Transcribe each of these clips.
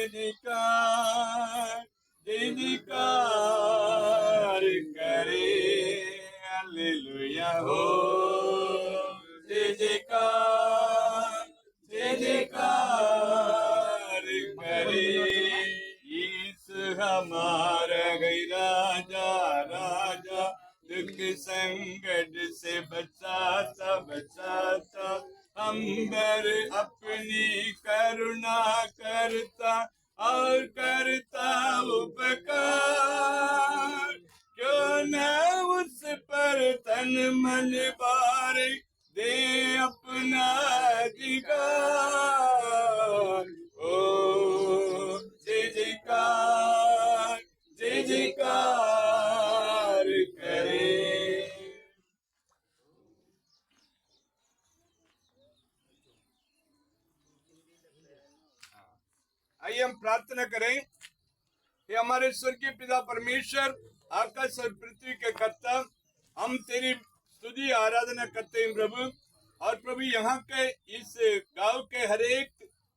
जयकार करे हालेलुया हो जय जयकार करे यीशु हमारा गई राजा राजा दुख संकट से बचाता बचाता हम पर अपनी करुणा करता और करता उपकार क्यों न उस पर तन मन बारे दे अपना अधिकार ओ जय जयकार करे। आइए हम प्रार्थना करें कि हमारे स्वर्गीय पिता परमेश्वर आकाश और पृथ्वी के कर्ता, हम तेरी स्तुति आराधना करते हैं प्रभु। और प्रभु यहाँ के इस गांव के हर एक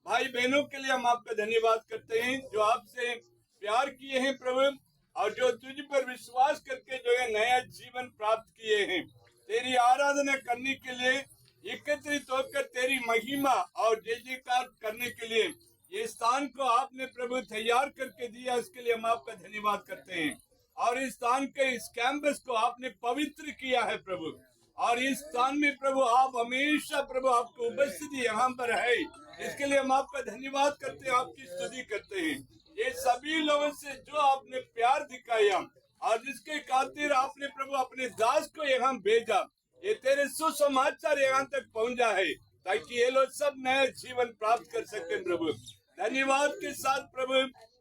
भाई बहनों के लिए हम आपका धन्यवाद करते हैं जो आपसे प्यार किए हैं प्रभु, और जो तुझ पर विश्वास करके जो है नया जीवन प्राप्त किए हैं। तेरी आराधना करने के लिए एकत्रित होकर तेरी महिमा और जय जयकार करने के लिए ये स्थान को आपने प्रभु तैयार करके दिया, इसके लिए हम आपका धन्यवाद करते हैं। और इस स्थान के इस कैंपस को आपने पवित्र किया है प्रभु, और इस स्थान में प्रभु आप हमेशा प्रभु आपकी उपस्थिति यहाँ पर है, इसके लिए हम आपका धन्यवाद करते हैं, आपकी स्तुति करते हैं। ये सभी लोगों से जो आपने प्यार दिखाया और जिसके खातिर आपने प्रभु अपने दास को यहाँ भेजा, ये तेरे सुसमाचार यहाँ तक पहुँचा है ताकि ये लोग सब नया जीवन प्राप्त कर सके प्रभु। धन्यवाद के साथ प्रभु,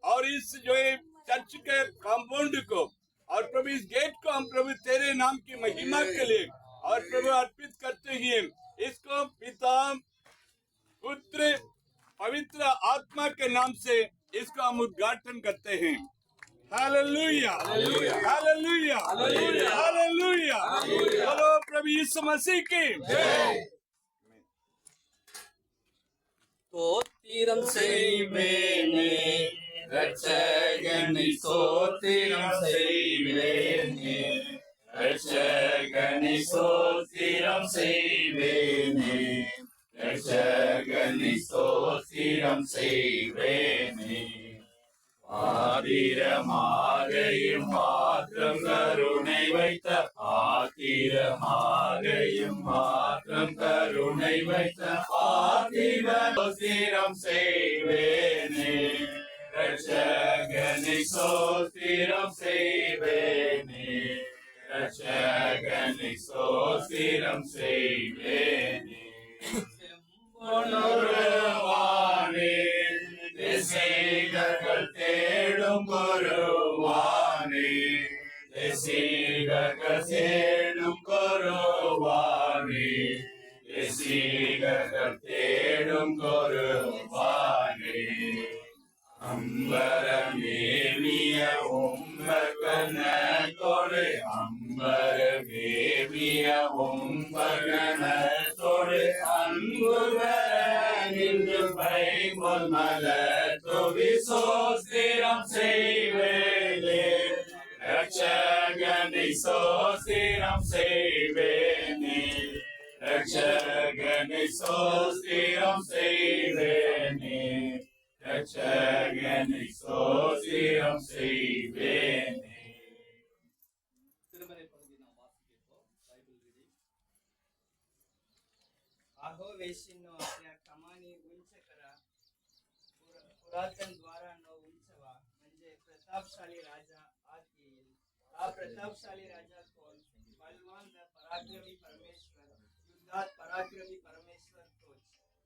और इस जो है चर्च के कंपाउंड को और प्रभु इस गेट को हम प्रभु तेरे नाम की महिमा के लिए और प्रभु अर्पित करते हैं। इसको पिता पुत्र पवित्र आत्मा के नाम से इसको हम उद्घाटन करते हैं। हालेलुया हालेलुया हालेलुया, बोलो प्रभु यीशु मसीह की जय। ஸ்தோத்திரம் செய்வேனே ரட்சகனை ஸ்தோத்திரம் செய்வேனே ரட்சகனை ஸ்தோத்திரம் செய்வேனே ரட்சகனை ஸ்தோத்திரம் செய்வேனே ஆதிரமாகையும் மாத்திரம் கருணை வைத்த ஆதிரமாகையும் மாத்திரம் கருணை வைத்த ஆதிரம் செய்வேனே ரட்சகனை ஸ்தோத்திரம் செய்வேனே ரட்சகனை ஸ்தோத்திரம் செய்வேனே பொன்னுருவானே தேசிகர்கள் தேடும் குருவானே தேசிகர்கள் தேடும் குருவானே தேசிகர்கள் தேடும் குருவானே அம்பரமேவிய உம்பகனத்தோடு அம்பரமேவிய உம்பகனத்தோடு அன்புவர நின்று பைபொல் மலத்தோவி சோஸ்திரம் செய்வேனே ரட்சகனை சோஸ்திரம் செய்வேனே ரட்சகனை சோஸ்திரம் செய்வேனே ரட்சகனை சோஸ்திரம் செய்வேனே. திருமறை பகுதி நாம் வாசிப்போம். Bible reading. आहो वेशीनो आपल्या कमानी उंच करा, पुरातन द्वारांनो उंचवा, म्हणजे प्रतापशाली राजा आत येईल. हा प्रतापशाली राजा कोण? बलवान पराक्रमी परमेश्वर, युद्धात पराक्रमी परमेश्वर तोच.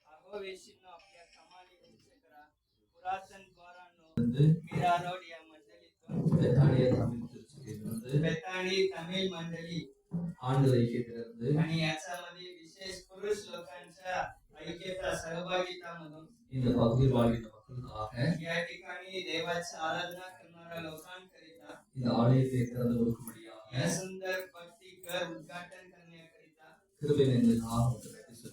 आहो वेशीनो आपल्या कमानी उंच करा, पुरातन द्वारांनो मीरारोड या मंडलीतून बेताणी तमिळ मंडली आंध्र ऐक्यतेमध्ये आणि याच्यामध्ये विशेष पुरुष लोकांच्या ऐक्यता सहभागितामधून இந்த பகுதியில் வாழ்கிற மக்களுக்காக या ठिकाणी देवाची आराधना करणाऱ्या लोकांकरिता இந்த ஆலயத்தை திறந்து கொடுக்கும்படியாக या सुंदर भक्ती घर उद्घाटन करण्याकरिता कृपे निंदा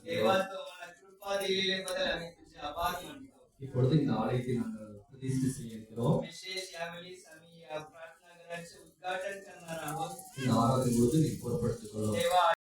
देवा तो मला कृपा दिलेले बदल आम्ही तुझे आभार मानतो. இப்பொழுது இந்த ஆலயத்தை நாங்கள் उपदेश से இருக்கிறோம். विशेष यावेळी आम्ही प्रार्थना घराचे उद्घाटन करणार आहोत. இந்த ஆராதனை பொழுது நீ பொறுப்படுத்திக் கொள்ளும். तेव्हा